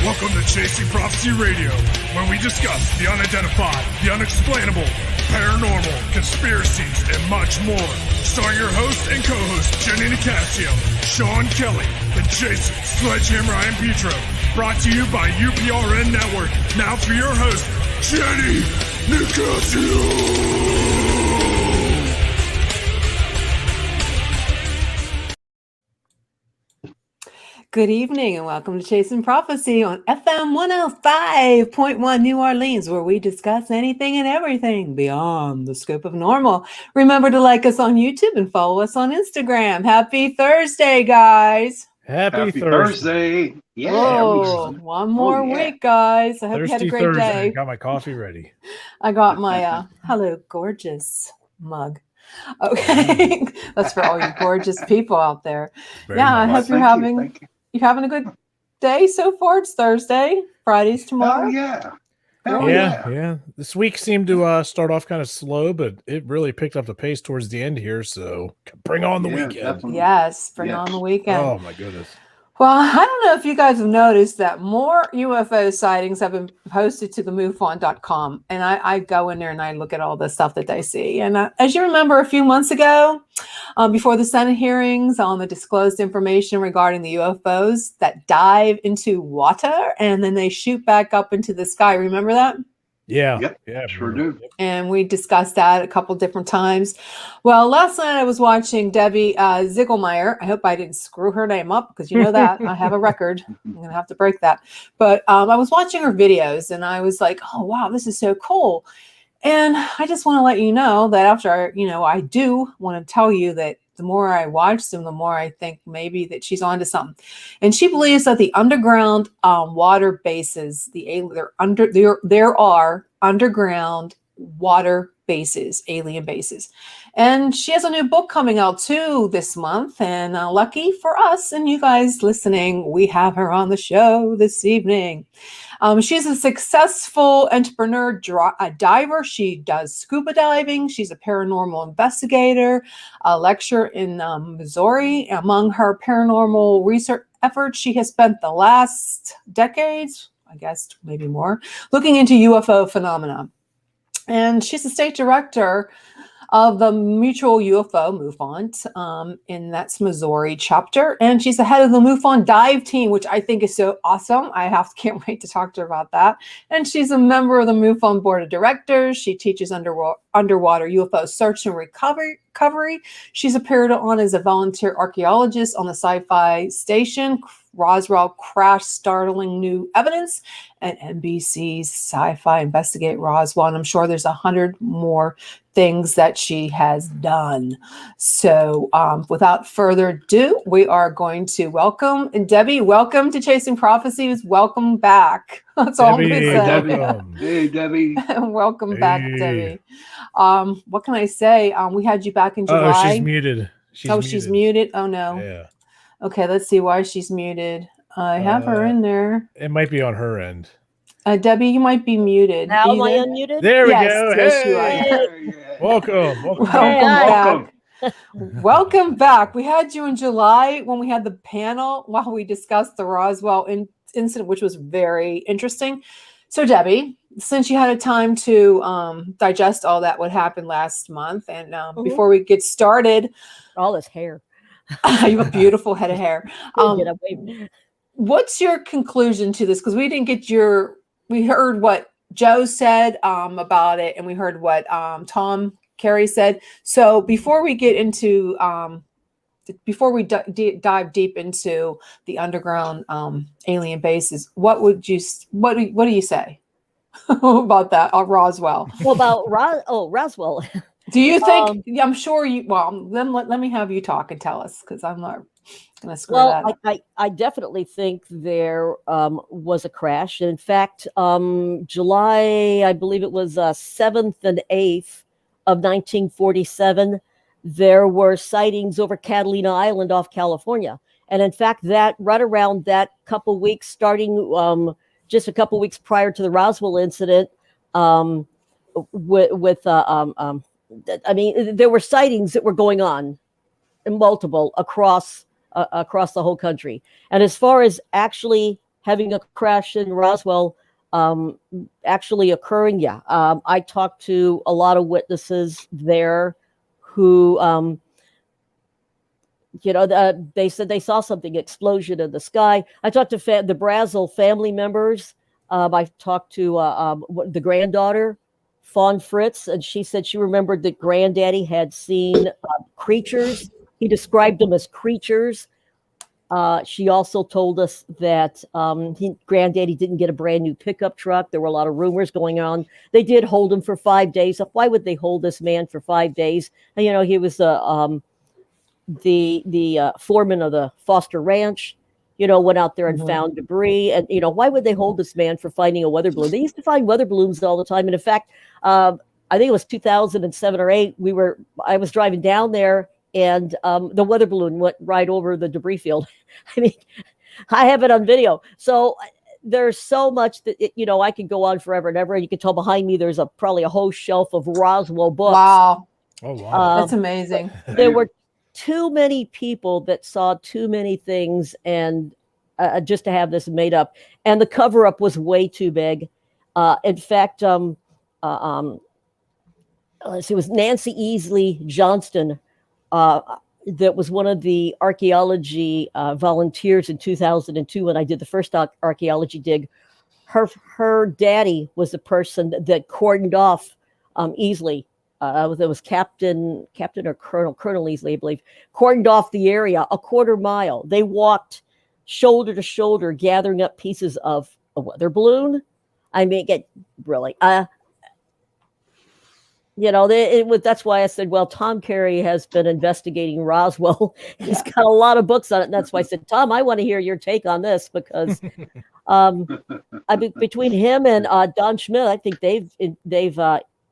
Welcome to Chasing Prophecy Radio, where we discuss the unidentified, the unexplainable, paranormal, conspiracies, and much more. Starring your host and co-host, Jenny Nicasio, Sean Kelly, and Jason Sledgehammer I. Petro. Brought to you by UPRN Network. Now for your host, Jenny Nicasio. Good evening and welcome to Chasing Prophecy on FM 105.1 New Orleans, where we discuss anything and everything beyond the scope of normal. Remember to like us on YouTube and follow us on Instagram. Happy Thursday, guys. Happy Thursday. Yeah. Oh, one more week, guys. I hope you had a great day. I got my coffee ready. I got my Hello Gorgeous mug. Okay. That's for all you gorgeous people out there. Very much. I hope you're having a good day so far. It's Thursday. Friday's tomorrow. Yeah. This week seemed to start off kind of slow, but it really picked up the pace towards the end here. So bring on the weekend. Definitely. Yes, bring on the weekend. Oh my goodness. Well, I don't know if you guys have noticed that more UFO sightings have been posted to the MUFON.com. And I go in there and I look at all the stuff that they see. And as you remember, a few months ago, before the Senate hearings on the disclosed information regarding the UFOs that dive into water and then they shoot back up into the sky. Remember that? Yeah. Yep. Yeah, sure do. And we discussed that a couple different times. Well, last night I was watching Debbie Ziegelmeyer. I hope I didn't screw her name up because you know that. I have a record. I'm going to have to break that. But I was watching her videos and I was like, oh, wow, this is so cool. And I just want to let you know that after, I do want to tell you that the more I watch them, the more I think maybe that she's onto something. And she believes that the underground water bases, there are underground water bases, alien bases. And she has a new book coming out too this month. And lucky for us and you guys listening, we have her on the show this evening. She's a successful entrepreneur diver. She does scuba diving. She's a paranormal investigator, a lecturer in Missouri. Among her paranormal research efforts, she has spent the last decades, I guess maybe more, looking into UFO phenomena. And she's the state director of the Mutual UFO MUFON, and that's Missouri chapter. And she's the head of the MUFON Dive Team, which I think is so awesome. Can't wait to talk to her about that. And she's a member of the MUFON Board of Directors. She teaches underwater UFO search and recovery. She's appeared on as a volunteer archeologist on the Syfy station, Roswell Crash Startling New Evidence, and NBC's Sci-Fi Investigate Roswell. And I'm sure there's 100 more things that she has done. So without further ado, we are going to welcome Debbie. Welcome to Chasing Prophecies. Welcome back. That's all I'm going to say. Hey, Debbie. Welcome back, Debbie. What can I say? We had you back in July. Oh, she's muted. She's muted. Oh, no. Yeah. Okay, let's see why she's muted. I have her in there. It might be on her end. Debbie, you might be muted. Now am I unmuted? There we go. Yes, you are. Welcome back. Welcome back. We had you in July when we had the panel while we discussed the Roswell incident, which was very interesting. So, Debbie, since you had a time to digest all that what happened last month, and before we get started, all this hair. You have a beautiful head of hair. What's your conclusion to this? Because we didn't get we heard what Joe said about it, and we heard what Tom Carey said. So before we get into, dive deep into the underground alien bases, what do you say about that? Roswell. Well, about Roswell. Do you think? I'm sure you. Well, then let me have you talk and tell us, because I'm not going to screw that up. I definitely think there was a crash. And in fact, July, I believe it was 7th and 8th of 1947, there were sightings over Catalina Island off California. And in fact, that right around that couple weeks, starting just a couple weeks prior to the Roswell incident, there were sightings that were going on, multiple across the whole country. And as far as actually having a crash in Roswell actually occurring, yeah. I talked to a lot of witnesses there who, they said they saw something, explosion in the sky. I talked to the Brazel family members. I talked to the granddaughter, Fawn Fritz, and she said she remembered that Granddaddy had seen creatures. He described them as creatures. She also told us that Granddaddy didn't get a brand new pickup truck. There were a lot of rumors going on. They did hold him for 5 days. Why would they hold this man for 5 days? And, he was the foreman of the Foster Ranch. Went out there and found debris. And, why would they hold this man for finding a weather balloon? They used to find weather balloons all the time. And in fact, I think it was 2007 or 8. I was driving down there, and the weather balloon went right over the debris field. I mean, I have it on video. So there's so much that, I could go on forever and ever. And you can tell behind me, there's probably a whole shelf of Roswell books. Wow. Oh, wow. That's amazing. There were too many people that saw too many things, and just to have this made up. And the cover up was way too big. In fact, let's see, it was Nancy Easley Johnston, that was one of the archaeology volunteers in 2002 when I did the first archaeology dig. Her daddy was the person that cordoned off Easley. There was Captain or Colonel Easley, I believe, cordoned off the area a quarter mile. They walked shoulder to shoulder, gathering up pieces of a weather balloon. I mean, really. That's why I said, well, Tom Carey has been investigating Roswell. He's got a lot of books on it. And that's why I said, Tom, I want to hear your take on this, because between him and Don Schmidt, I think they've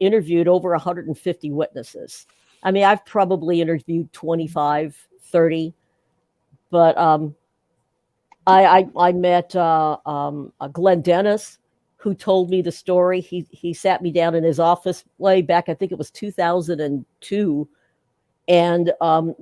interviewed over 150 witnesses. I mean, I've probably interviewed 25, 30, but I met Glenn Dennis, who told me the story. He sat me down in his office way back, I think it was 2002, and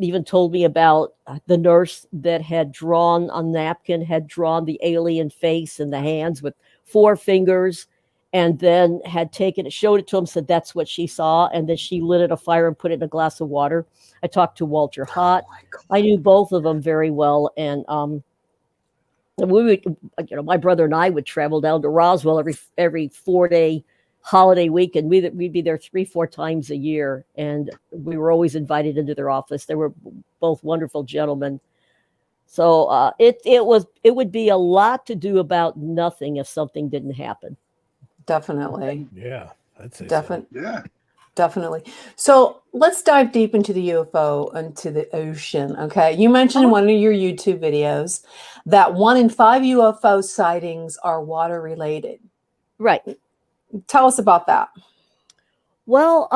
even told me about the nurse that had drawn on napkin, had drawn the alien face and the hands with 4 fingers, and then had taken it, showed it to him, said that's what she saw, and then she lit it a fire and put it in a glass of water. I talked to Walter Hott. I knew both of them very well, and we would, my brother and I would travel down to Roswell every 4-day holiday week, and we'd be there 3-4 times a year, and we were always invited into their office. They were both wonderful gentlemen. So it would be a lot to do about nothing if something didn't happen. Definitely. Yeah, that's it. Definitely. Yeah. Definitely. So let's dive deep into the UFO, into the ocean. Okay. You mentioned in one of your YouTube videos that 1 in 5 UFO sightings are water related. Right. Tell us about that. Well,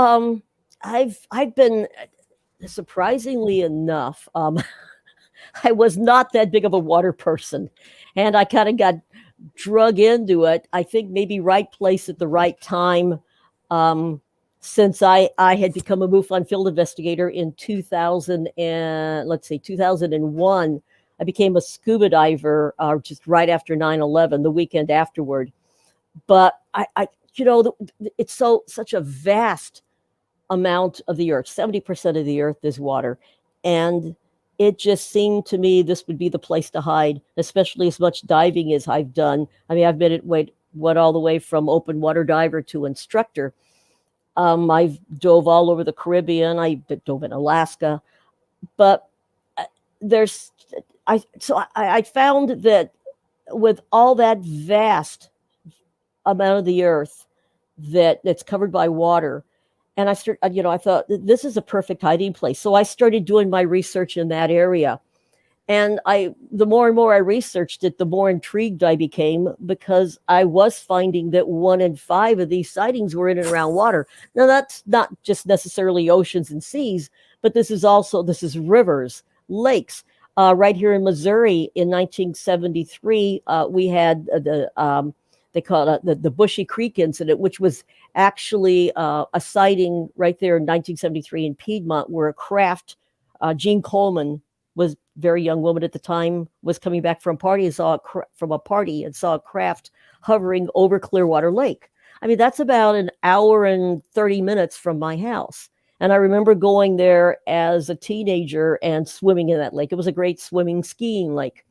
I've been, surprisingly enough, I was not that big of a water person, and I kind of got drug into it. I think maybe right place at the right time. Since I had become a MUFON field investigator in 2001, I became a scuba diver just right after 9/11, the weekend afterward. But it's such a vast amount of the earth. 70% of the earth is water, and it just seemed to me this would be the place to hide, especially as much diving as I've done. I mean, I've been went all the way from open water diver to instructor. I've dove all over the Caribbean. I dove in Alaska, but I found that with all that vast amount of the earth that's covered by water, and I thought this is a perfect hiding place. So I started doing my research in that area. And the more and more I researched it, the more intrigued I became, because I was finding that 1 in 5 of these sightings were in and around water. Now, that's not just necessarily oceans and seas, but this is rivers, lakes. Right here in Missouri in 1973, we had they call it the Bushy Creek incident, which was actually a sighting right there in 1973 in Piedmont, where a craft, Gene Coleman, was very young woman at the time, was coming back from a party and saw a craft hovering over Clearwater Lake. I mean, that's about an hour and 30 minutes from my house. And I remember going there as a teenager and swimming in that lake. It was a great swimming, skiing lake.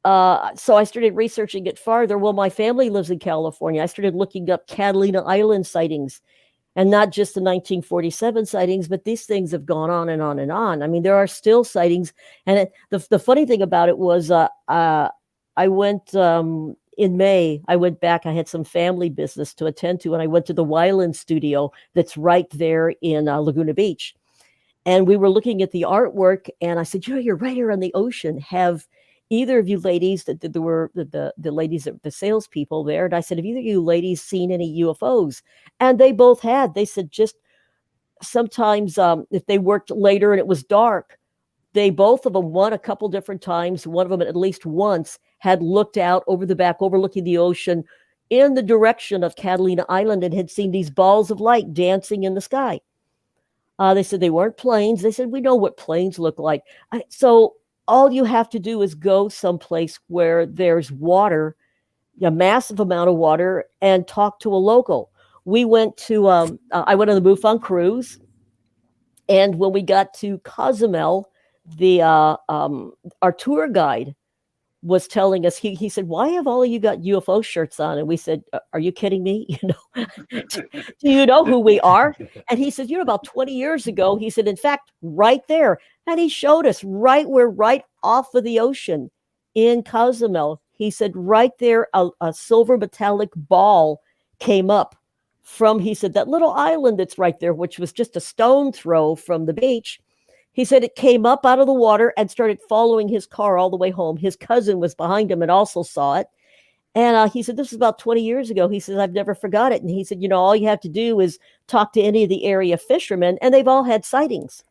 So I started researching it farther. Well, my family lives in California. I started looking up Catalina Island sightings, and not just the 1947 sightings, but these things have gone on and on and on. I mean, there are still sightings. And the funny thing about it was I went in May. I went back. I had some family business to attend to, and I went to the Wyland studio that's right there in Laguna Beach. And we were looking at the artwork, and I said, you're right here on the ocean. Have either of you ladies, that there were the ladies, the salespeople there, and I said, have either of you ladies seen any UFOs? And they both had. They said just sometimes if they worked later and it was dark, they both of them, one a couple different times, one of them at least once had looked out over the back, overlooking the ocean in the direction of Catalina Island, and had seen these balls of light dancing in the sky. They said they weren't planes. They said, we know what planes look like. So all you have to do is go someplace where there's water, a massive amount of water, and talk to a local. We went to, I went on the MUFON cruise. And when we got to Cozumel, our tour guide was telling us, he said, why have all of you got UFO shirts on? And we said, are you kidding me? Do you know who we are? And he said, about 20 years ago, he said, in fact, right there. And he showed us right off of the ocean in Cozumel. He said, right there, a silver metallic ball came up from, he said, that little island that's right there, which was just a stone throw from the beach. He said it came up out of the water and started following his car all the way home. His cousin was behind him and also saw it. And he said, this was about 20 years ago. He says, I've never forgot it. And he said, all you have to do is talk to any of the area fishermen, and they've all had sightings.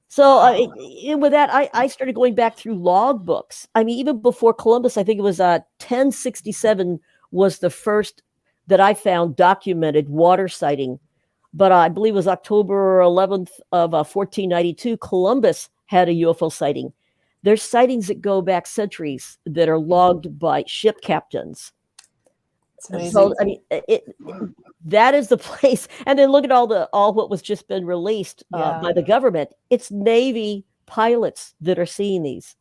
So with that, I started going back through log books. I mean, even before Columbus, I think it was 1067 was the first that I found documented water sighting. But I believe it was October 11th of 1492, Columbus had a UFO sighting. There's sightings that go back centuries that are logged by ship captains. So, I mean, that is the place. And then look at all what was just been released by the government. It's Navy pilots that are seeing these.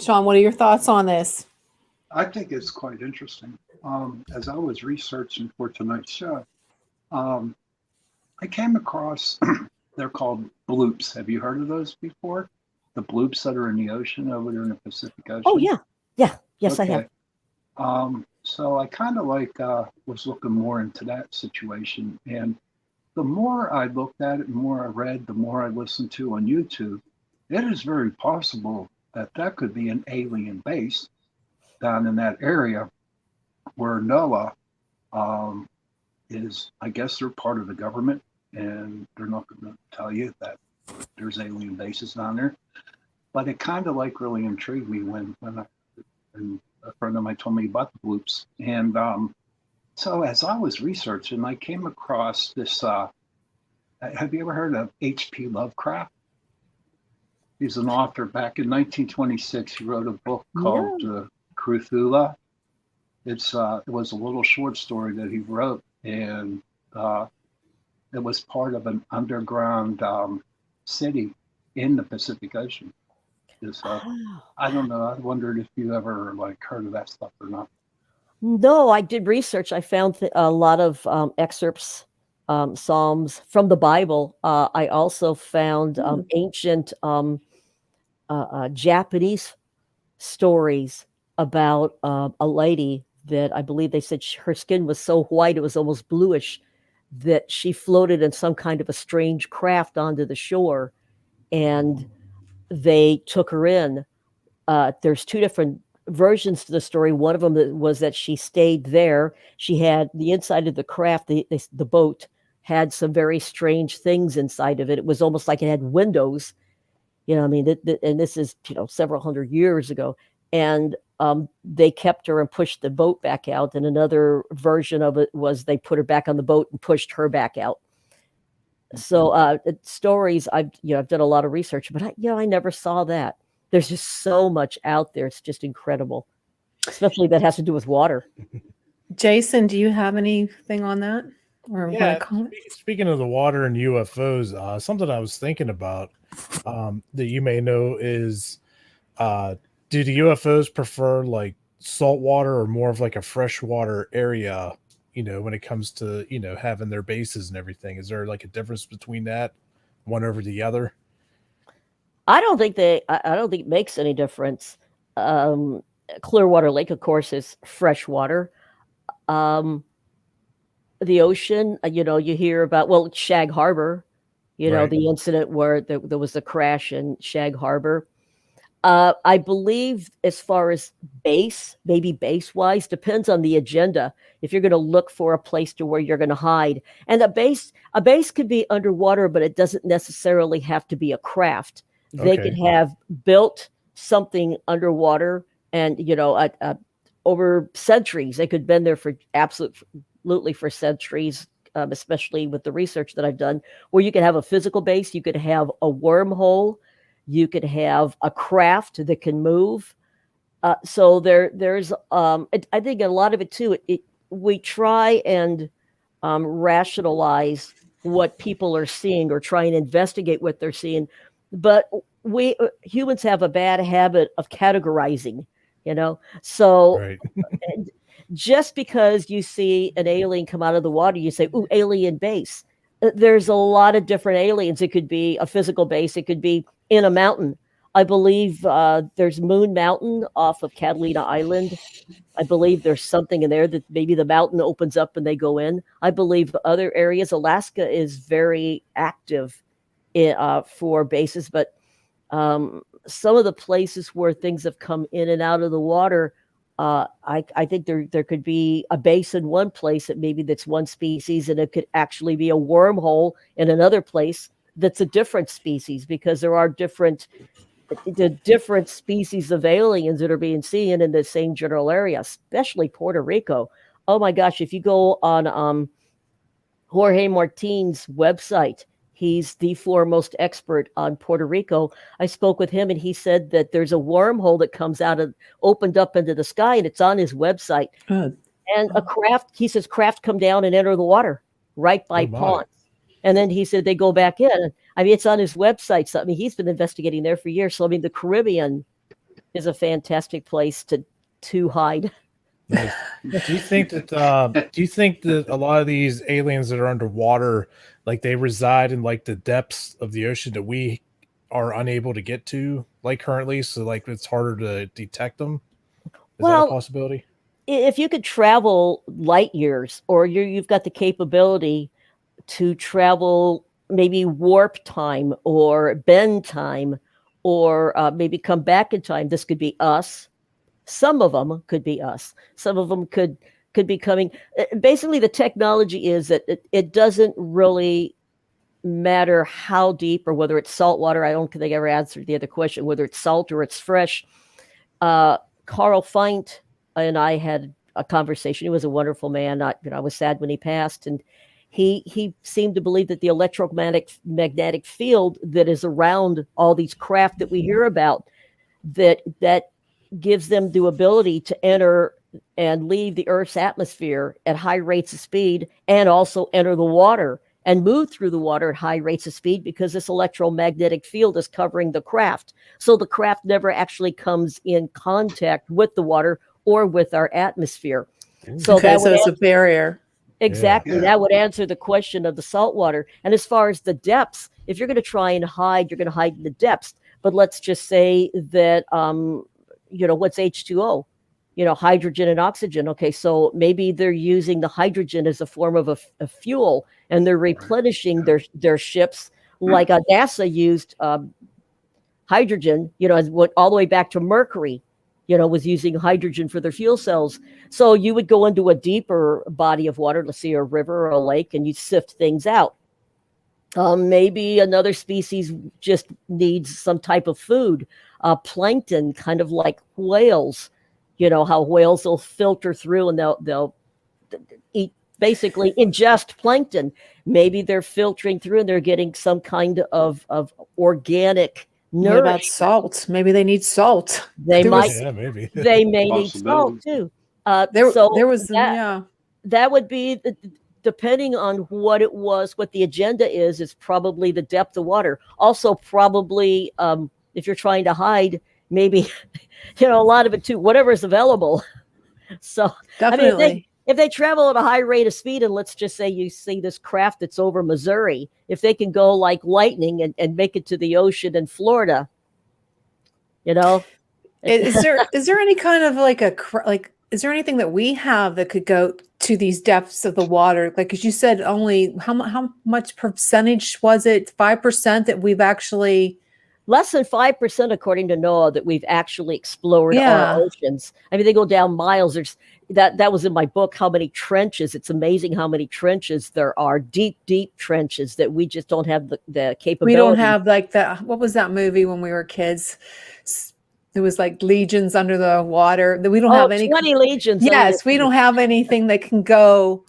Sean, what are your thoughts on this? I think it's quite interesting. As I was researching for tonight's show, I came across, they're called bloops. Have you heard of those before? The bloops that are in the ocean over there in the Pacific Ocean? Oh, yeah. Yes, okay. I have. So I kind of was looking more into that situation. And the more I looked at it, the more I read, the more I listened to on YouTube, it is very possible that could be an alien base down in that area where NOAA is, I guess they're part of the government, and they're not going to tell you that there's alien bases down there. But it kind of really intrigued me when a friend of mine told me about the bloops. And so as I was researching, I came across this, have you ever heard of H.P. Lovecraft? He's an author. Back in 1926, he wrote a book called Cthulhu. It was a little short story that he wrote, and it was part of an underground city in the Pacific Ocean. I don't know. I wondered if you ever heard of that stuff or not. No, I did research. I found a lot of excerpts, Psalms from the Bible. I also found ancient Japanese stories about a lady that I believe they said her skin was so white it was almost bluish, that she floated in some kind of a strange craft onto the shore, and they took her in. There's two different versions to the story. One of them was that she stayed there. She had the inside of the craft, the boat had some very strange things inside of it. It was almost like it had windows, and this is, several hundred years ago. And they kept her and pushed the boat back out. And another version of it was they put her back on the boat and pushed her back out. So stories, I've done a lot of research, but I never saw that. There's just so much out there. It's just incredible, especially that has to do with water. Jason, do you have anything on that? Or want Yeah, to comment? speaking of the water and UFOs, something I was thinking about that you may know is do the UFOs prefer like salt water or more of like a freshwater area, when it comes to, having their bases and everything? Is there like a difference between that one over the other? I don't think it makes any difference. Clearwater Lake, of course, is freshwater. The ocean, you hear about, Shag Harbor, Right. the incident where there was the crash in Shag Harbor. I believe as far as maybe base wise, depends on the agenda. If you're going to look for a place to where you're going to hide, and a base could be underwater, but it doesn't necessarily have to be a craft. They could have built something underwater, and over centuries, they could have been there for absolutely for centuries. Especially with the research that I've done, where you could have a physical base, you could have a wormhole, you could have a craft that can move. So there's I think a lot of it too. We try and rationalize what people are seeing or try and investigate what they're seeing, but we humans have a bad habit of categorizing. So. Right. And just because you see an alien come out of the water, you say, "Ooh, alien base." There's a lot of different aliens. It could be a physical base. It could be in a mountain. I believe there's Moon Mountain off of Catalina Island. I believe there's something in there that maybe the mountain opens up and they go in. I believe other areas. Alaska is very active for bases, but some of the places where things have come in and out of the water, I think there could be a base in one place that's one species, and it could actually be a wormhole in another place that's a different species, because there are different species of aliens that are being seen in the same general area, especially Puerto Rico. Oh my gosh, if you go on Jorge Martin's website, he's the foremost expert on Puerto Rico. I spoke with him, and he said that there's a wormhole that comes opened up into the sky, and it's on his website. Good. And he says craft come down and enter the water right by ponds. And then he said they go back in. I mean, it's on his website. So, I mean, he's been investigating there for years. So, I mean, the Caribbean is a fantastic place to hide. Nice. Do you think that a lot of these aliens that are underwater, like they reside in like the depths of the ocean that we are unable to get to, like currently, so like it's harder to detect them? Is that a possibility? If you could travel light years, or you've got the capability to travel maybe warp time or bend time, or maybe come back in time, this could be us. Some of them could be us. Some of them could be coming. Basically, the technology is that it doesn't really matter how deep or whether it's salt water. I don't think I ever answered the other question, whether it's salt or it's fresh. Carl Feint and I had a conversation. He was a wonderful man. I was sad when he passed, and he seemed to believe that the electromagnetic field that is around all these craft that we hear about, that gives them the ability to enter and leave the Earth's atmosphere at high rates of speed, and also enter the water and move through the water at high rates of speed, because this electromagnetic field is covering the craft. So the craft never actually comes in contact with the water or with our atmosphere. So it's a barrier. Exactly. Yeah. That would answer the question of the salt water. And as far as the depths, if you're going to try and hide, you're going to hide in the depths. But let's just say that, what's H2O? Hydrogen and oxygen. Okay, so maybe they're using the hydrogen as a form of a fuel, and they're replenishing their ships, like NASA used hydrogen, and went all the way back to Mercury, was using hydrogen for their fuel cells. So you would go into a deeper body of water, let's say a river or a lake, and you sift things out. Maybe another species just needs some type of food, plankton, kind of like whales. How whales will filter through and they'll eat basically ingest plankton. Maybe they're filtering through and they're getting some kind of organic What about nourishment. salt? Maybe they need salt. They There might. was- Yeah, maybe. They may need Possibility. salt too. There So was that, yeah. that would be depending on what it was, what the agenda is probably the depth of water. Also, probably if you're trying to hide, maybe a lot of it too, whatever is available. So Definitely. I mean, if they travel at a high rate of speed, and let's just say you see this craft that's over Missouri, if they can go like lightning and make it to the ocean in Florida, Is there any kind of is there anything that we have that could go to these depths of the water? Like, as you said, only how much percentage was it? 5% that we've actually. Less than 5%, according to NOAA, that we've actually explored Yeah. our oceans. I mean, they go down miles. There's that was in my book, how many trenches. It's amazing how many trenches there are, deep, deep trenches that we just don't have the capability. We don't have like what was that movie when we were kids? It was like legions under the water. We don't have any 20 legions. Yes, we don't have anything that can go.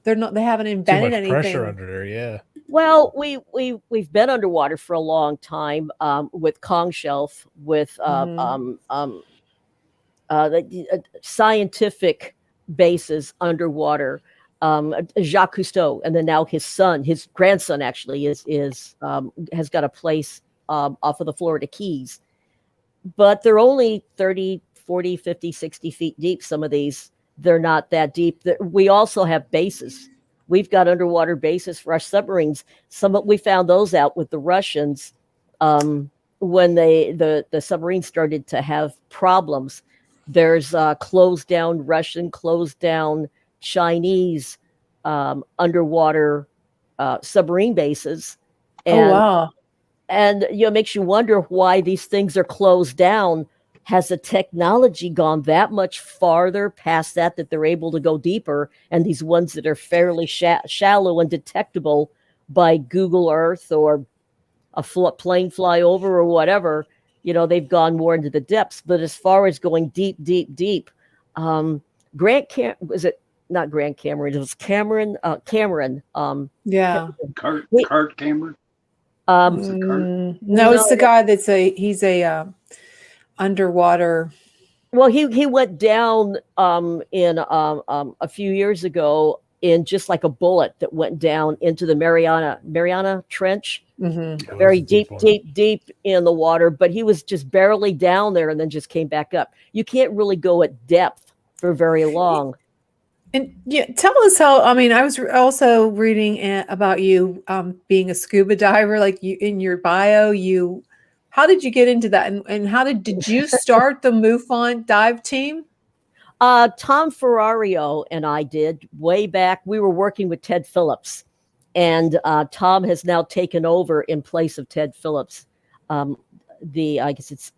They haven't Too invented much anything. pressure under there. Yeah. Well, we've been underwater for a long time with Kong Shelf, with the scientific bases underwater. Jacques Cousteau, and then now his grandson actually has got a place off of the Florida Keys. But they're only 30, 40, 50, 60 feet deep. Some of these, they're not that deep. We also have bases. We've got underwater bases for our submarines. We found those out with the Russians when the submarines started to have problems. There's closed down Russian, closed down Chinese underwater submarine bases. And, oh wow! And it makes you wonder why these things are closed down. Has the technology gone that much farther past that they're able to go deeper? And these ones that are fairly shallow and detectable by Google Earth or a plane fly over or whatever, they've gone more into the depths. But as far as going deep, deep, deep, was it not Grant Cameron? It was Cameron. Yeah. Cart Cameron. No, it's the guy he's a underwater. Well, he went down in a few years ago in just like a bullet that went down into the Mariana Trench, very deep in the water. But he was just barely down there and then just came back up. You can't really go at depth for very long. And tell us how. I mean, I was also reading about you being a scuba diver. Like you in your bio, how did you get into that? And how did you start the MUFON Dive Team? Tom Ferrario and I did way back. We were working with Ted Phillips, and Tom has now taken over in place of Ted Phillips. I guess it's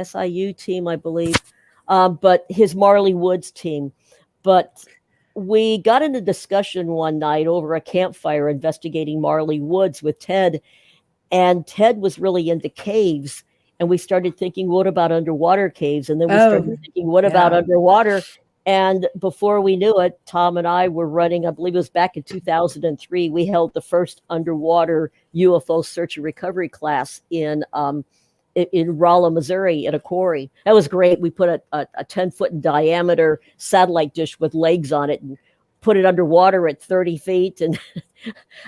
SIU team, I believe. But his Marley Woods team. But we got into discussion one night over a campfire investigating Marley Woods with Ted. And Ted was really into caves. And we started thinking, what about underwater caves? And then we started thinking, what about underwater? And before we knew it, Tom and I were running, I believe it was back in 2003, we held the first underwater UFO search and recovery class in Rolla, Missouri, in a quarry. That was great. We put a 10-foot in diameter satellite dish with legs on it and put it underwater at 30 feet. And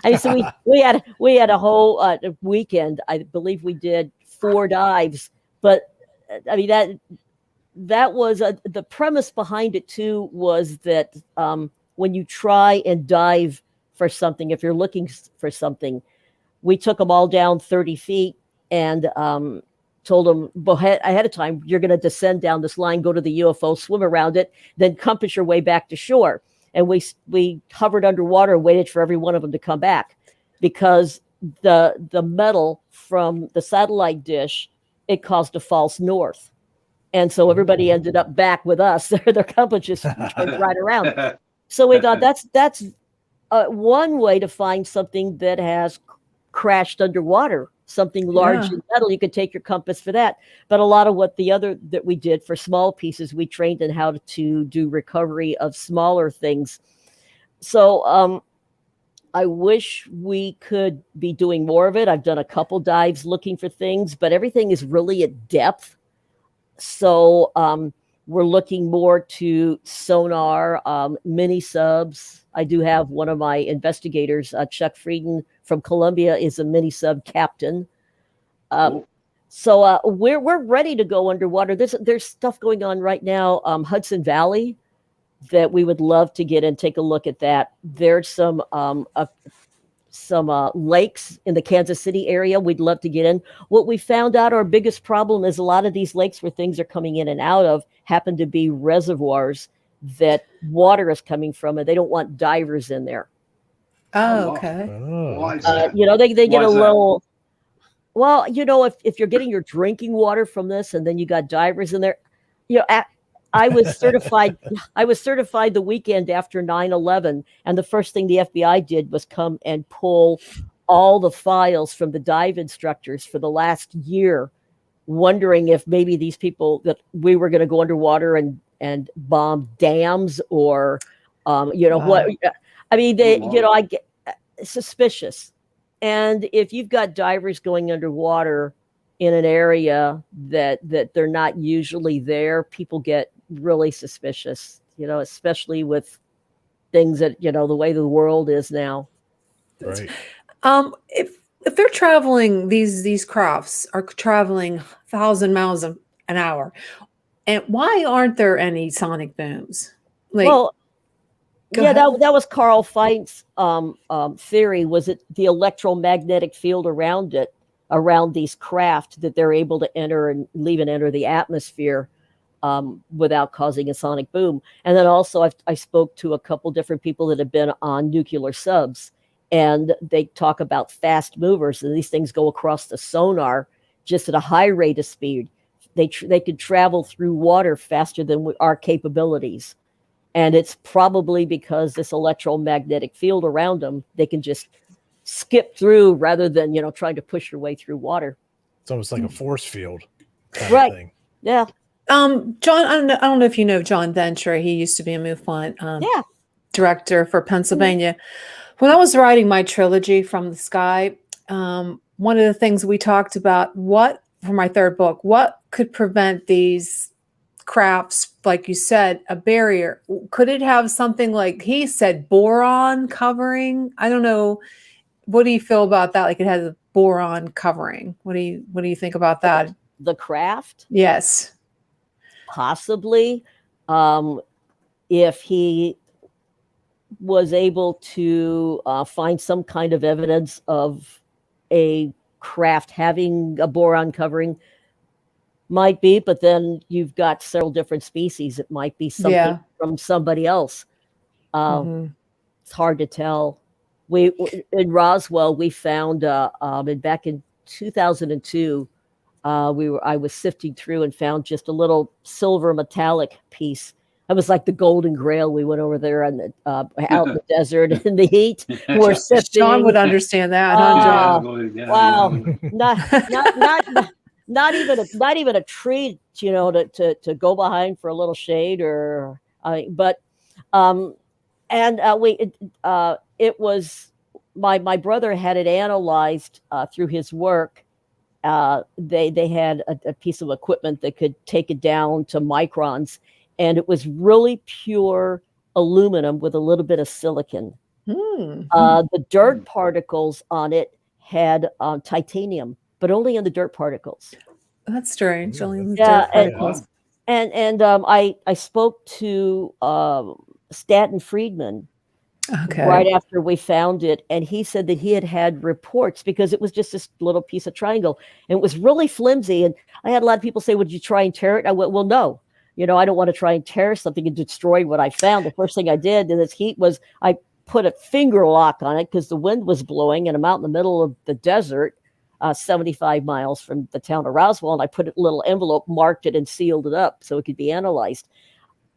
I mean, so we had a whole weekend. I believe we did 4 dives. But I mean, that was the premise behind it too, was that when you try and dive for something, if you're looking for something, we took them all down 30 feet and told them ahead of time, you're going to descend down this line, go to the UFO, swim around it, then compass your way back to shore. And we hovered underwater and waited for every one of them to come back, because the metal from the satellite dish, it caused a false north. And so everybody ended up back with us. Their compass just turned right around. So we thought that's one way to find something that has crashed underwater something large Yeah. in metal, you could take your compass for that. But a lot of what that we did for small pieces, we trained in how to do recovery of smaller things. So I wish we could be doing more of it. I've done a couple dives looking for things, but everything is really at depth. So we're looking more to sonar, mini subs. I do have one of my investigators, Chuck Frieden from Columbia, is a mini sub captain. So we're ready to go underwater. There's stuff going on right now, Hudson Valley, that we would love to get and take a look at that. There's some lakes in the Kansas City area we'd love to get in. What we found out, our biggest problem is a lot of these lakes where things are coming in and out of happen to be reservoirs that water is coming from, and they don't want divers in there. Oh, okay. Why is that? They get Why a is that? little. Well, if you're getting your drinking water from this, and then you got divers in there, I was certified. I was certified the weekend after 9/11, and the first thing the FBI did was come and pull all the files from the dive instructors for the last year, wondering if maybe these people that we were going to go underwater and bomb dams or, what? I mean, I get suspicious. And if you've got divers going underwater in an area that they're not usually there, people get really suspicious, especially with things that, the way the world is now. Right. If they're traveling, these crafts are traveling 1,000 miles an hour, and why aren't there any sonic booms? Well, Go yeah, ahead. that was Carl Feint's theory. Was it the electromagnetic field around these craft that they're able to enter and leave and enter the atmosphere without causing a sonic boom? And then also I spoke to a couple different people that have been on nuclear subs, and they talk about fast movers, and these things go across the sonar just at a high rate of speed. They could travel through water faster than our capabilities. And it's probably because this electromagnetic field around them, they can just skip through rather than, trying to push your way through water. It's almost like a force field kind Right. of thing. Yeah. John, I don't know if you know John Venture. He used to be a MUFON director for Pennsylvania. When I was writing my trilogy From the Sky, one of the things we talked about, for my third book, what could prevent these crafts, like you said, a barrier? Could it have something like he said, boron covering? I don't know. What do you feel about that? Like it has a boron covering. What do you think about that? The craft? Yes. Possibly. If he was able to find some kind of evidence of a craft having a boron covering, might be, but then you've got several different species. It might be something from somebody else. It's hard to tell. We in Roswell, we found back in 2002, I was sifting through and found just a little silver metallic piece. It was like the Golden Grail. We went over there and out in the desert in the heat. We're sifting. John would understand that, huh, John? Wow, not even a tree, to go behind for a little shade it was my brother had it analyzed through his work. They had a piece of equipment that could take it down to microns, and it was really pure aluminum with a little bit of silicon. The dirt particles on it had titanium, but only in the dirt particles. That's strange. Only in the Yeah, dirt particles. and I spoke to Stanton Friedman right after we found it, and he said that he had reports because it was just this little piece of triangle, and it was really flimsy. And I had a lot of people say, "Would you try and tear it?" I went, "Well, no. I don't want to try and tear something and destroy what I found." The first thing I did in this heat was I put a finger lock on it because the wind was blowing, and I'm out in the middle of the desert, 75 miles from the town of Roswell, and I put a little envelope, marked it, and sealed it up so it could be analyzed.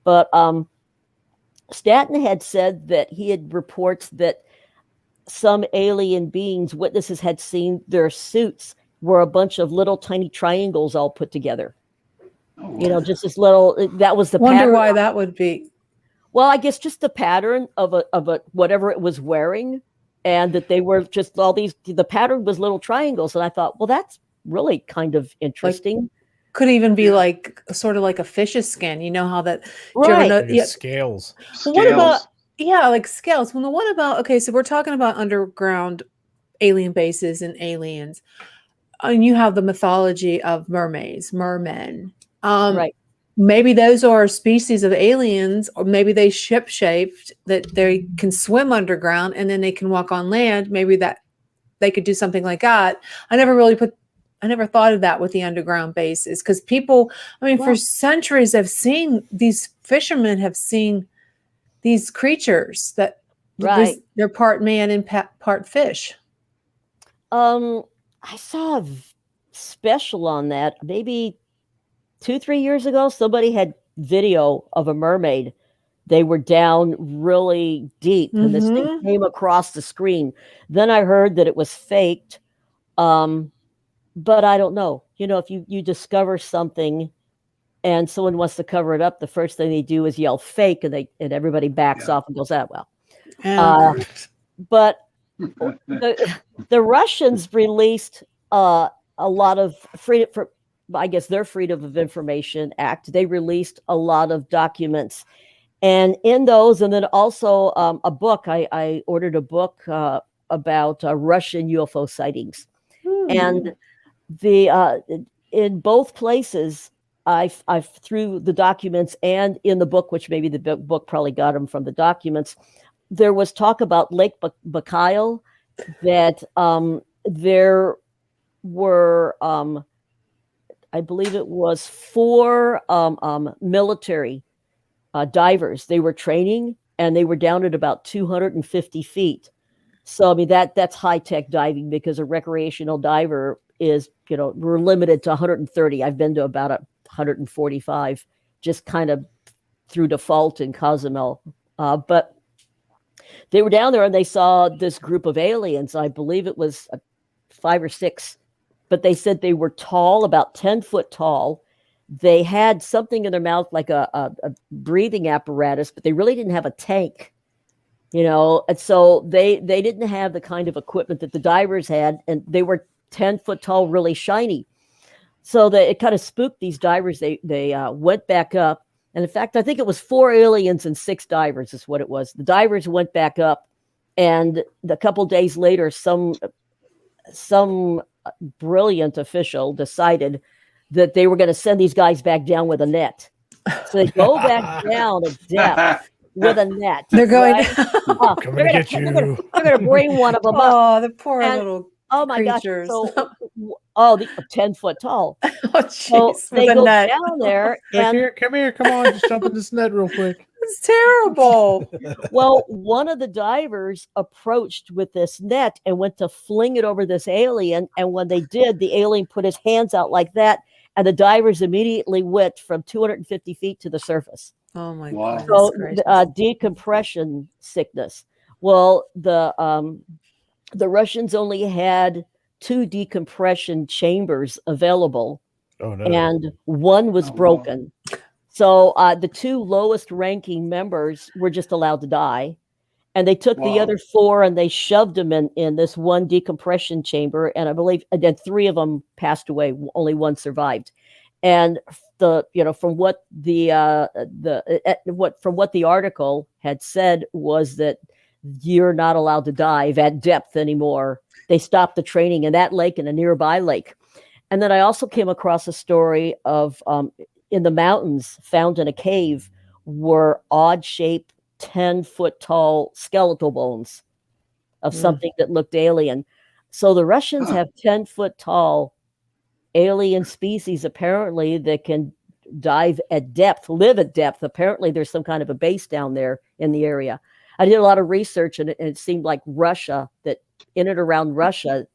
But Stanton had said that he had reports that some alien beings, witnesses, had seen their suits were a bunch of little tiny triangles all put together. Oh, You know, just this little, that was the Wonder pattern. why that would be. Well, I guess just the pattern of a whatever it was wearing, and that they were just all these, the pattern was little triangles. And I thought, well, that's really kind of interesting. Could even be like sort of like a fish's skin. You know how that, do you ever Right. know? Like Yeah. scales. Well, what about, Scales. yeah, like scales. Well, what about, okay, so we're talking about underground alien bases and aliens. And you have the mythology of mermaids, mermen. Right. Maybe those are a species of aliens, or maybe they ship-shaped that they can swim underground and then they can walk on land. Maybe that they could do something like that. I never thought of that with the underground bases, because people, I mean, for Well- centuries have seen, these fishermen have seen these creatures that Right. they're part man and part fish. I saw a special on that maybe 2-3 years ago. Somebody had video of a mermaid. They were down really deep, and this thing Mhm. came across the screen. Then I heard that it was faked, but I don't know. You know, if you discover something and someone wants to cover it up, the first thing they do is yell "fake," and everybody backs Yeah. off and goes, "Ah, well." And But the Russians released a lot of freedom for, I guess, their Freedom of Information Act. They released a lot of documents, and in those, and then also a book. I ordered a book about Russian UFO sightings, and the in both places, I've through the documents and in the book, which maybe the book probably got them from the documents. There was talk about Lake Baikal, that there were, I believe it was 4 military divers. They were training, and they were down at about 250 feet. So, I mean, that's high-tech diving, because a recreational diver is, you know, we're limited to 130. I've been to about 145, just kind of through default in Cozumel. But they were down there and they saw this group of aliens. I believe it was 5 or 6, but they said they were tall, about 10 foot tall. They had something in their mouth like a breathing apparatus, but they really didn't have a tank, you know. And so they didn't have the kind of equipment that the divers had, and they were 10 foot tall, really shiny. So it kind of spooked these divers. They went back up. And in fact, I think it was 4 aliens and 6 divers is what it was. The divers went back up, and a couple days later, some brilliant official decided that they were going to send these guys back down with a net. So they go back down at depth with a net. they're going. right? Coming to get you. They're going to bring one of them up. Oh, the poor And- little Oh my creatures. gosh! So, the 10 foot tall. Oh, So jeez. they With a go net. down there, Like, and here, come here, come on, just jump in this net real quick. It's terrible. well, one of the divers approached with this net and went to fling it over this alien. And when they did, the alien put his hands out like that, and the divers immediately went from 250 feet to the surface. Oh my Wow. goodness So gracious. decompression sickness. Well, the Russians only had 2 decompression chambers available, Oh no. and one was Oh, wow. broken. So the 2 lowest ranking members were just allowed to die. And they took the Wow. other 4 and they shoved them in this one decompression chamber. And I believe then 3 of them passed away. Only 1 survived. And from what from what the article had said was that you're not allowed to dive at depth anymore. They stopped the training in that lake and a nearby lake. And then I also came across a story of in the mountains, found in a cave, were odd-shaped, 10-foot tall skeletal bones of something that looked alien. So the Russians have 10-foot tall alien species, apparently, that can dive at depth, live at depth. Apparently, there's some kind of a base down there in the area. I did a lot of research, and it seemed like Russia, that in and around Russia,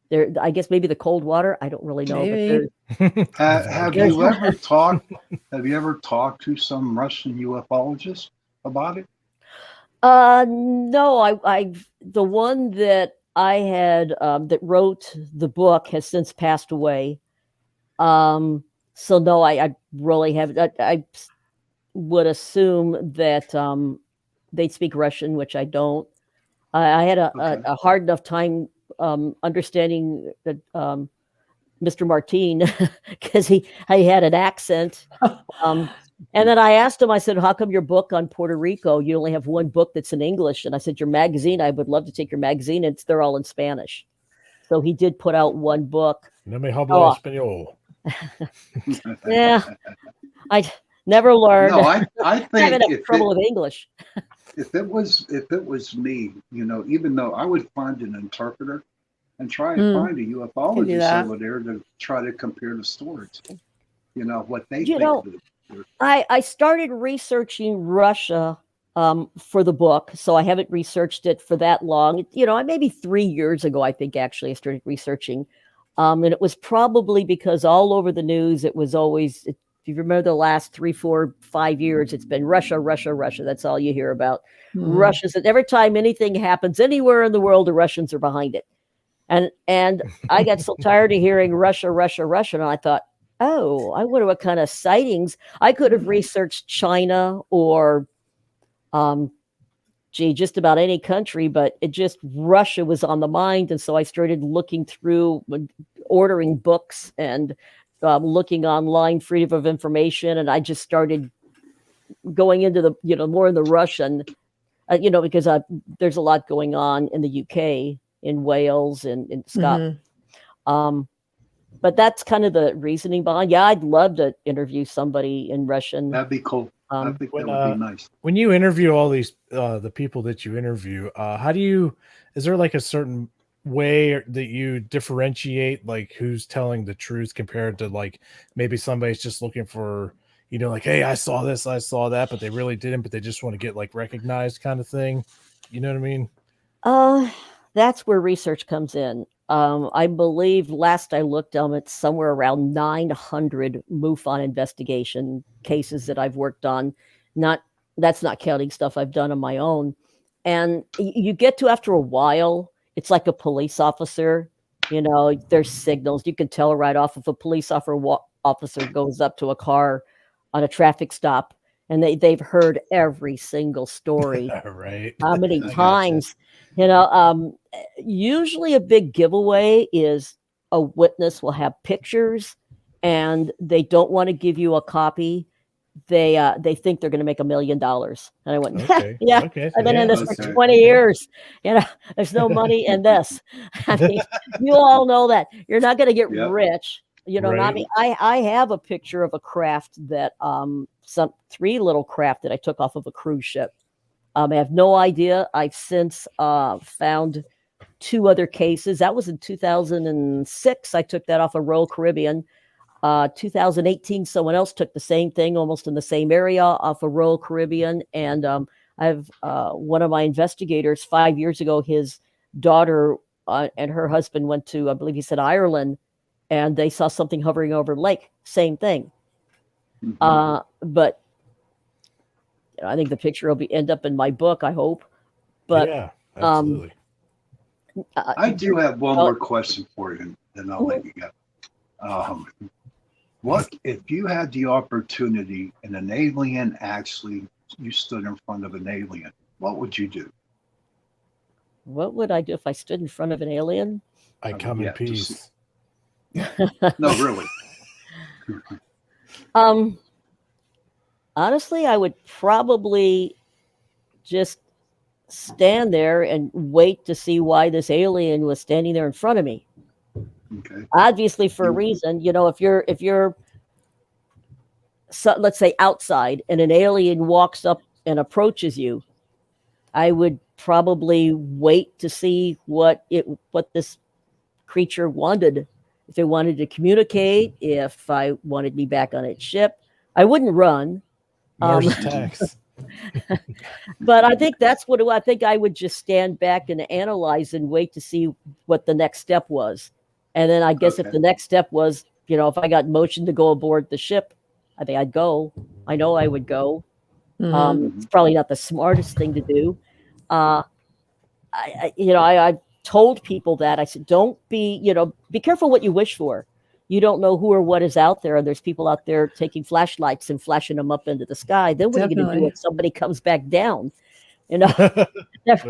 there, I guess maybe the cold water. I don't really know. Maybe. But Have you ever talked? Have you ever talked to some Russian UFOlogists about it? no, I the one that I had that wrote the book has since passed away. So no, I really have. I would assume that they'd speak Russian, which I don't. I had a hard enough time understanding that Mr. Martin because he had an accent. And then I asked him, I said, how come your book on Puerto Rico, you only have one book that's in English? And I said, your magazine, I would love to take your magazine. And they're all in Spanish. So he did put out one book. No me hablo español. Yeah, I never learned. No, I think if trouble with English. If it was me, even though I would find an interpreter and try and find a ufologist over there to try to compare the stories, what they think. I started researching Russia for the book, so I haven't researched it for that long. Maybe 3 years ago, I think actually I started researching. And it was probably because all over the news, it was always, if you remember the last 3, 4, 5 years, it's been Russia, Russia, Russia. That's all you hear about. Russia's, and every time anything happens anywhere in the world, the Russians are behind it. And I got so tired of hearing Russia, Russia, Russia. And I thought, oh, I wonder what kind of sightings. I could have researched China or, just about any country, but Russia was on the mind. And so I started looking through, ordering books and looking online, freedom of information. And I just started going into the, more in the Russian, because there's a lot going on in the UK, in Wales, and in Scotland. But that's kind of the reasoning behind. Yeah, I'd love to interview somebody in Russian. That'd be cool. I think that would be nice. When you interview all these the people that you interview, is there like a certain way that you differentiate like who's telling the truth compared to like maybe somebody's just looking for, like, hey, I saw this, I saw that, but they really didn't, but they just want to get like recognized kind of thing. You know what I mean? That's where research comes in. I believe last I looked, it's somewhere around 900 MUFON investigation cases that I've worked on. That's not counting stuff I've done on my own. And you get to, after a while, it's like a police officer. There's signals. You can tell right off if a police officer goes up to a car on a traffic stop and they've heard every single story. Right. How many times? Usually a big giveaway is a witness will have pictures and they don't want to give you a copy. They think they're going to make $1 million. And I went, yeah, okay. I've been in this for 20 years. There's no money in this. I mean, you all know that you're not going to get rich. Right. I mean, I have a picture of a craft that, 3 little craft that I took off of a cruise ship. I have no idea. I've since found 2 other cases. That was in 2006. I took that off of Royal Caribbean. 2018, someone else took the same thing, almost in the same area, off of Royal Caribbean. And I have one of my investigators 5 years ago, his daughter and her husband went to, I believe he said Ireland, and they saw something hovering over the lake. Same thing. But I think the picture will end up in my book, I hope. But yeah, absolutely. I do have one more question for you, and I'll let you go. What if you had the opportunity and an alien you stood in front of an alien? What would you do? What would I do if I stood in front of an alien? I come in peace. No, really. Honestly, I would probably just stand there and wait to see why this alien was standing there in front of me. Okay. Obviously, for a reason. If you're let's say outside and an alien walks up and approaches you, I would probably wait to see what this creature wanted. If it wanted to communicate, if I wanted me back on its ship, I wouldn't run. Mars attacks. But I think that's what I think. I would just stand back and analyze and wait to see what the next step was. And then I guess if the next step was, if I got motion to go aboard the ship, I think I'd go. I know I would go. It's probably not the smartest thing to do. I told people that. I said, don't be, be careful what you wish for. You don't know who or what is out there. And there's people out there taking flashlights and flashing them up into the sky. Then what are you going to do if somebody comes back down? Like,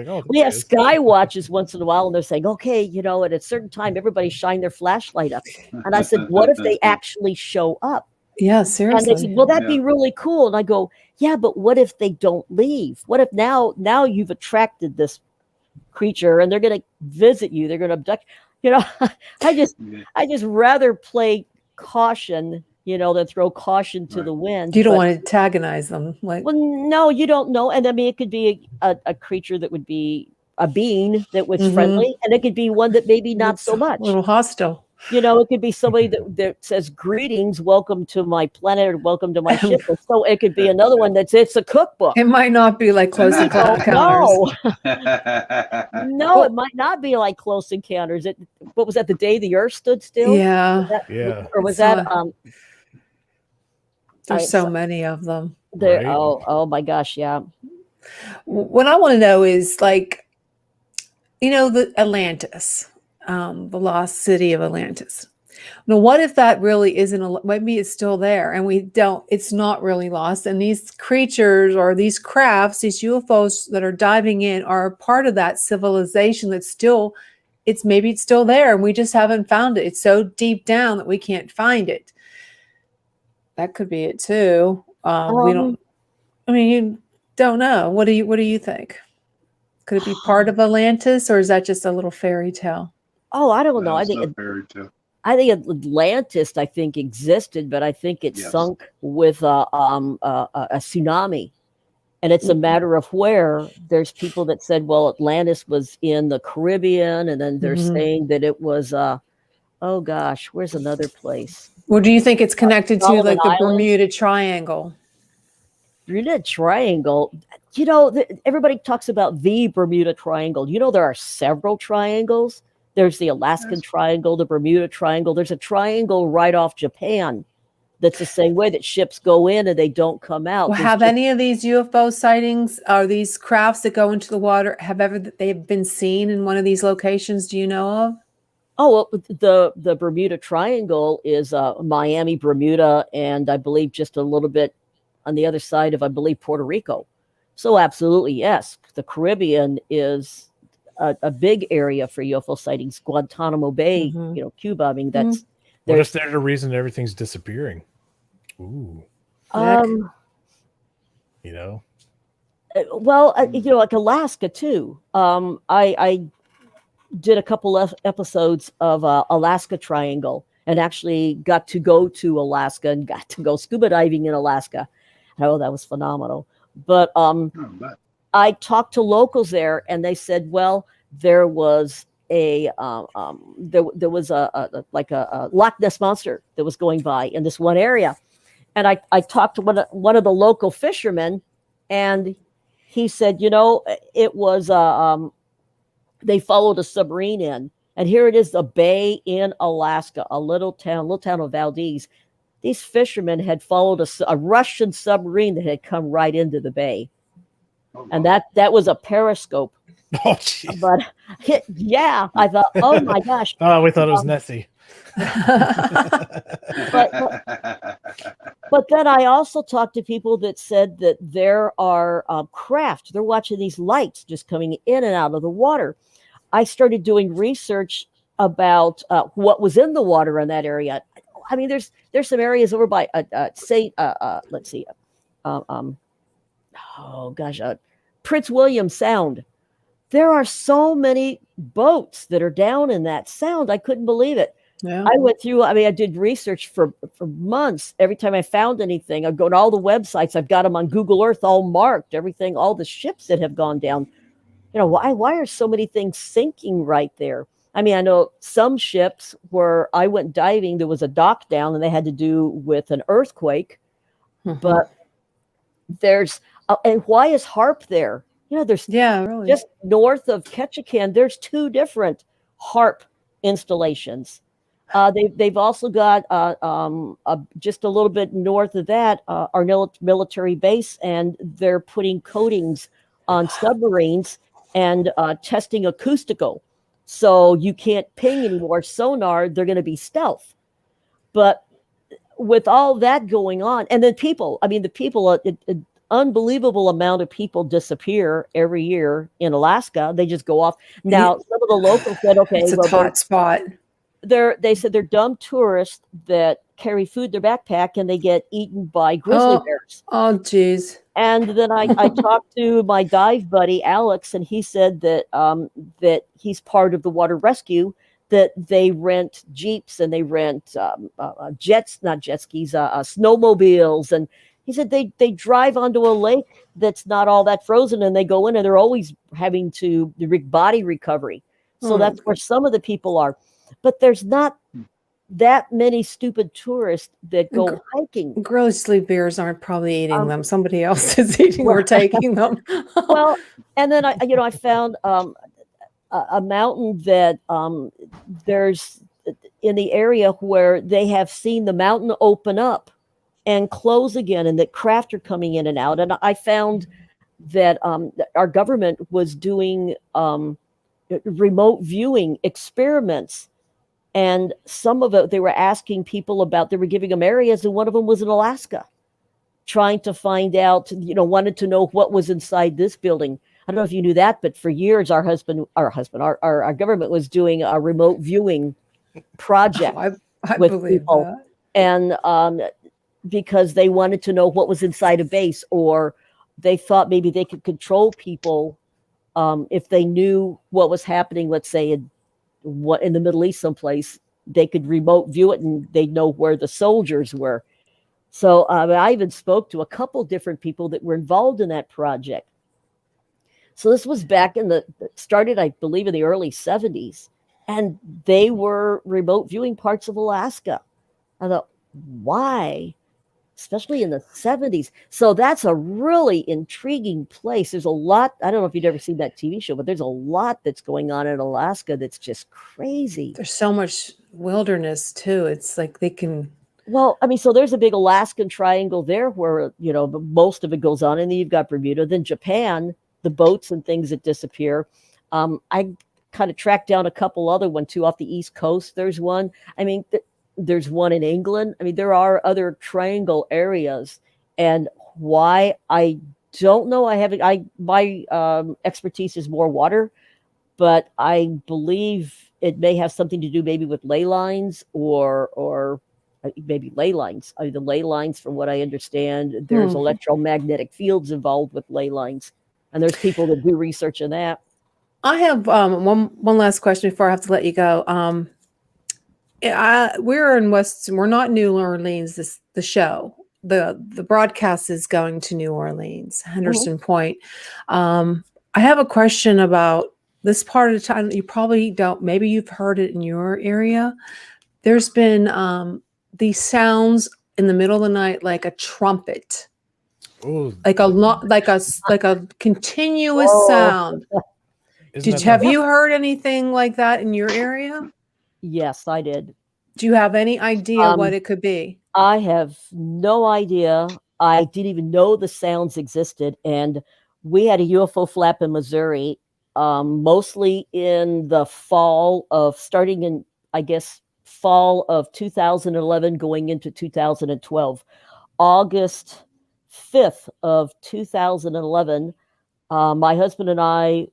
oh, we have sky watches once in a while, and they're saying, okay, at a certain time, everybody shine their flashlight up. And I said, what if they actually show up? Yeah, seriously. And they said, well, that'd be really cool. And I go, yeah, but what if they don't leave? What if now you've attracted this creature and they're going to visit you? They're going to abduct. I just rather play caution, than throw caution to the wind. You don't want to antagonize them. Well, no, you don't know. And I mean, it could be a creature that would be a being that was friendly, and it could be one that maybe not so much. A little hostile. It could be somebody that says, greetings, welcome to my planet, or welcome to my ship. Or so it could be another one it's a cookbook. It might not be like Close Encounters. No, it might not be like Close Encounters. What was that, the day the Earth stood still? Yeah. Or was that... There's so many of them. Right? Oh my gosh, yeah. What I want to know is, like, the Atlantis, the lost city of Atlantis. Now, what if that really isn't, maybe it's still there and it's not really lost. And these creatures or these crafts, these UFOs that are diving in are part of that civilization that's still, maybe it's still there and we just haven't found it. It's so deep down that we can't find it. That could be it too. You don't know. What do you think? Could it be part of Atlantis, or is that just a little fairy tale? Oh, I don't know. I think fairy tale. I think Atlantis, existed, but I think it sunk with a tsunami, and it's a matter of where. There's people that said, well, Atlantis was in the Caribbean, and then they're saying that it was. Oh gosh, where's another place? Well, do you think it's connected to like the Island? Bermuda Triangle? Bermuda Triangle. Everybody talks about the Bermuda Triangle. There are several triangles. There's the Alaskan Triangle, the Bermuda Triangle. There's a triangle right off Japan that's the same way, that ships go in and they don't come out. Well, have any of these UFO sightings, or these crafts that go into the water, they've been seen in one of these locations? Do you know of? Oh, well, the Bermuda Triangle is Miami, Bermuda, and I believe just a little bit on the other side of, I believe, Puerto Rico. So absolutely, yes. The Caribbean is a big area for UFO sightings. Guantanamo Bay, Cuba. I mean, that's... What if they're the reason everything's disappearing? Ooh. Well, like Alaska, too. I did a couple of episodes of Alaska Triangle, and actually got to go to Alaska and got to go scuba diving in Alaska. Oh, that was phenomenal. But I talked to locals there, and they said, well, there was there was a Loch Ness monster that was going by in this one area. And I talked to one of the local fishermen, and he said, it was they followed a submarine in, and here it is, a bay in Alaska, a little town of Valdez. These fishermen had followed a Russian submarine that had come right into the bay. Oh, wow. And that was a periscope. Oh, geez. But yeah, I thought, oh my gosh. Oh, we thought it was Nessie. But then I also talked to people that said that there are craft. They're watching these lights just coming in and out of the water. I started doing research about what was in the water in that area. I mean, there's some areas over by let's see, Prince William Sound. There are so many boats that are down in that sound. I couldn't believe it. Yeah. I went through, I did research for months. Every time I found anything, I'd go to all the websites. I've got them on Google Earth, all marked, everything, all the ships that have gone down. Why are so many things sinking right there? I know some ships where I went diving, there was a dock down and they had to do with an earthquake. Mm-hmm. But there's, and why is HARP there? There's really. Just north of Ketchikan, there's 2 different HARP installations. They've also got just a little bit north of that our military base, and they're putting coatings on submarines and testing acoustical. So you can't ping anymore. Sonar, they're going to be stealth. But with all that going on, and then people, I mean, the people, an unbelievable amount of people disappear every year in Alaska. They just go off. Now, some of the locals said, okay, It's a well, hot spot. they said they're dumb tourists that carry food in their backpack and they get eaten by grizzly bears. Oh, geez. And then I talked to my dive buddy Alex, and he said that that he's part of the water rescue. That they rent jeeps and they rent not jet skis, snowmobiles, and he said they drive onto a lake that's not all that frozen, and they go in, and they're always having to body recovery. So that's where some of the people are, but there's not that many stupid tourists that go hiking. Grizzly bears aren't probably eating them. Somebody else is eating or taking them. Well, and then I found a mountain that there's in the area where they have seen the mountain open up and close again, and that craft are coming in and out. And I found that our government was doing remote viewing experiments. And some of it, they were asking people about, they were giving them areas, and one of them was in Alaska, trying to find out, wanted to know what was inside this building. I don't know if you knew that, but for years, our government was doing a remote viewing project I with believe people. that. And because they wanted to know what was inside a base, or they thought maybe they could control people if they knew what was happening, let's say in the Middle East someplace, they could remote view it and they'd know where the soldiers were. So I even spoke to a couple different people that were involved in that project. So this was back started, I believe, in the early 70s, and they were remote viewing parts of Alaska. I thought, why? Especially in the 70s. So that's a really intriguing place. There's a lot. I don't know if you'd ever seen that TV show, but there's a lot that's going on in Alaska that's just crazy. There's so much wilderness too. It's like they can. Well, I mean, so there's a big Alaskan triangle there where, most of it goes on. And then you've got Bermuda, then Japan, the boats and things that disappear. I kind of tracked down a couple other ones too off the East Coast. There's one. I mean, there's one in England. I mean, there are other triangle areas, and why, I don't know. My expertise is more water, but I believe it may have something to do maybe with ley lines or maybe ley lines. The ley lines, from what I understand, there's electromagnetic fields involved with ley lines, and there's people that do research on that. I have one last question before I have to let you go. We're in we're not New Orleans. The show, the broadcast is going to New Orleans, Henderson Point. I have a question about this part of the time. You probably don't. Maybe you've heard it in your area. There's been these sounds in the middle of the night, like a trumpet, like a continuous sound. Have you heard anything like that in your area? Yes, I did. Do you have any idea what it could be? I have no idea. I didn't even know the sounds existed. And we had a UFO flap in Missouri, mostly in the starting in, I guess, fall of 2011, going into 2012. August 5th of 2011, my husband and I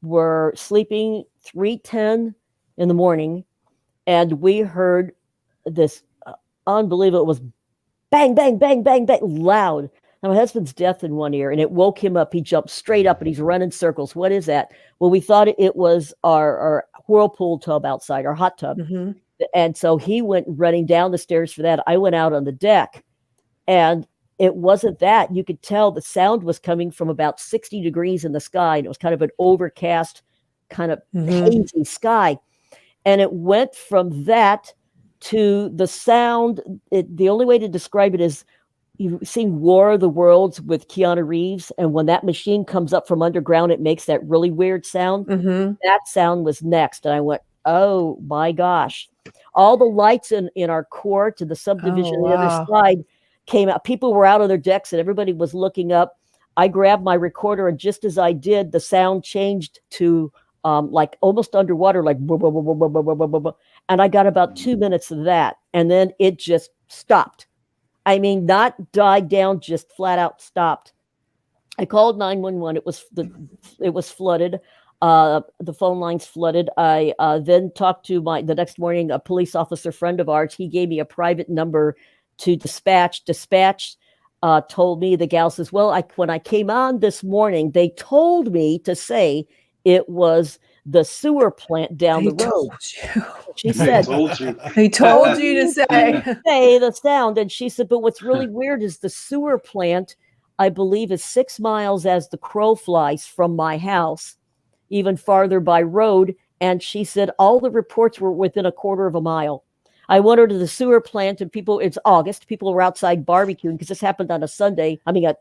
were sleeping 3:10 in the morning, and we heard this unbelievable, it was bang, bang, bang, bang, bang, loud. Now, my husband's deaf in one ear, and it woke him up. He jumped straight up, and he's running circles. What is that? Well, we thought it was our whirlpool tub outside, our hot tub. Mm-hmm. And so he went running down the stairs for that. I went out on the deck, and it wasn't that. You could tell the sound was coming from about 60 degrees in the sky, and it was kind of an overcast, kind of hazy sky. And it went from that to the sound. The only way to describe it is, you've seen War of the Worlds with Keanu Reeves, and when that machine comes up from underground, it makes that really weird sound. That sound was next. And I went, oh my gosh. All the lights in our court and the subdivision on the other side came out. People were out on their decks and everybody was looking up. I grabbed my recorder, and just as I did, the sound changed to like almost underwater, like, blah, blah, blah, blah, blah, blah, blah, blah, blah. And I got about 2 minutes of that. And then it just stopped. I mean, not died down, just flat out stopped. I called 911. It was flooded. The phone lines flooded. I then talked to the next morning, a police officer friend of ours. He gave me a private number to dispatch. Dispatch told me, the gal says, well, when I came on this morning, they told me to say it was the sewer plant down the road. She said, he told you to say the sound. And she said, but what's really weird is the sewer plant, I believe, is 6 miles as the crow flies from my house, even farther by road. And she said all the reports were within a quarter of a mile. I went over to the sewer plant, and it's August. People were outside barbecuing because this happened on a Sunday. I mean,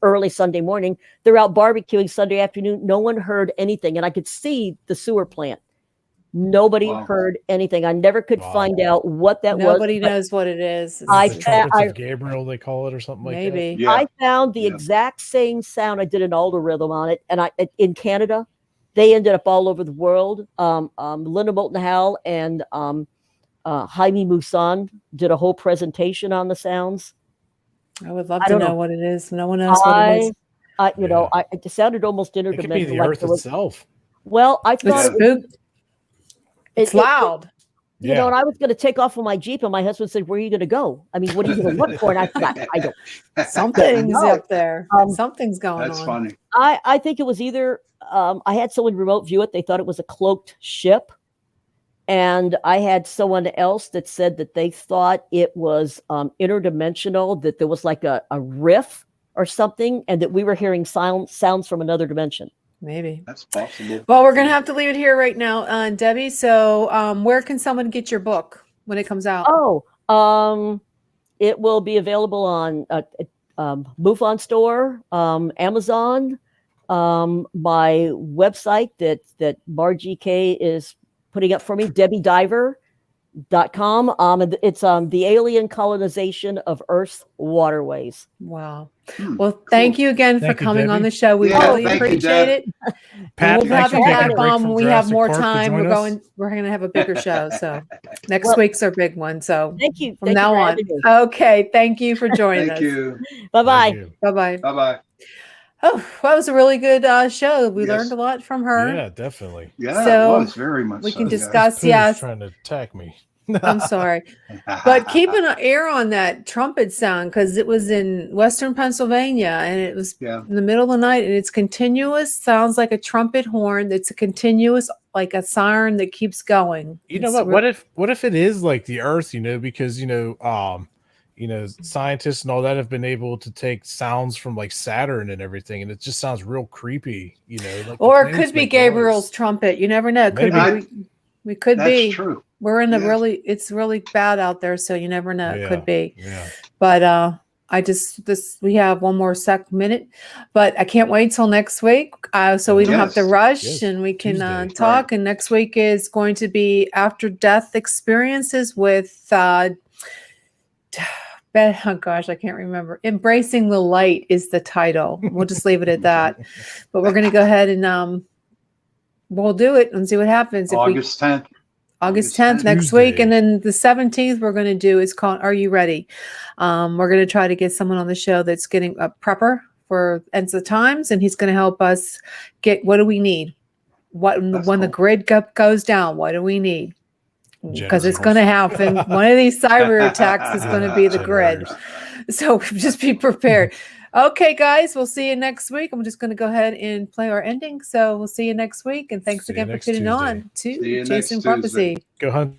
early Sunday morning. They're out barbecuing Sunday afternoon. No one heard anything. And I could see the sewer plant. Nobody heard anything. I never could find out what that was. Nobody knows what it is. The trumpets of Gabriel, they call it, or something like that. Maybe. Yeah. I found the exact same sound. I did an algorithm on it. And in Canada, they ended up all over the world. Linda Moulton Howe and Jaime Mousson did a whole presentation on the sounds. I would love to know what it is. No one knows what it is. It sounded almost interdimensional. It could be the Earth itself. Well, I thought it's loud. You know, and I was going to take off on my Jeep, and my husband said, "Where are you going to go? I mean, what are you going to look for?" And I thought, I don't. Something's up there. Something's going on. That's funny. I think it was either I had someone remote view it. They thought it was a cloaked ship. And I had someone else that said that they thought it was interdimensional, that there was like a riff or something, and that we were hearing sounds from another dimension. Maybe. That's possible. Well, we're going to have to leave it here right now, Debbie. So where can someone get your book when it comes out? It will be available on MUFON Store, Amazon, my website that Margie K is putting up for me, DebbieDiver.com. It's the alien colonization of Earth's waterways. Wow. Well, thank you again for coming on the show. We really appreciate it. Pat, we'll have you back on when we have more time. We're going to have a bigger show. So next week's our big one. So thank you. From now on. Okay. Thank you for joining us. Thank you. Bye-bye. Bye-bye. Bye-bye. Oh, that was a really good show. We learned a lot from her. Yeah, definitely. Yeah, so it was very much. We can discuss. Yes, trying to attack me. I'm sorry, but keep an ear on that trumpet sound because it was in Western Pennsylvania and it was in the middle of the night and it's continuous. Sounds like a trumpet horn. It's a continuous, like a siren that keeps going. You know what? What if it is like the Earth? You know, because scientists and all that have been able to take sounds from like Saturn and everything, and it just sounds real creepy, like or it could be Gabriel's trumpet. You never know. Could be. We could be. True. We're in the it's really bad out there, so you never know. It could be. Yeah. But we have one more minute, but I can't wait till next week. So we don't have to rush and we can talk. Right. And next week is going to be after death experiences with oh gosh, I can't remember. Embracing the Light is the title. We'll just leave it at that. But we're going to go ahead and we'll do it and see what happens. August 10th. August 10th next week. And then the 17th we're going to do is called Are You Ready? We're going to try to get someone on the show that's getting a prepper for Ends of Times, and he's going to help us get what do we need? When the grid goes down, what do we need? Because it's going to happen. One of these cyber attacks is going to be the grid. So just be prepared. Okay, guys, we'll see you next week. I'm just going to go ahead and play our ending. So we'll see you next week. And thanks again for tuning on to Chasing Prophecy. Go hunt.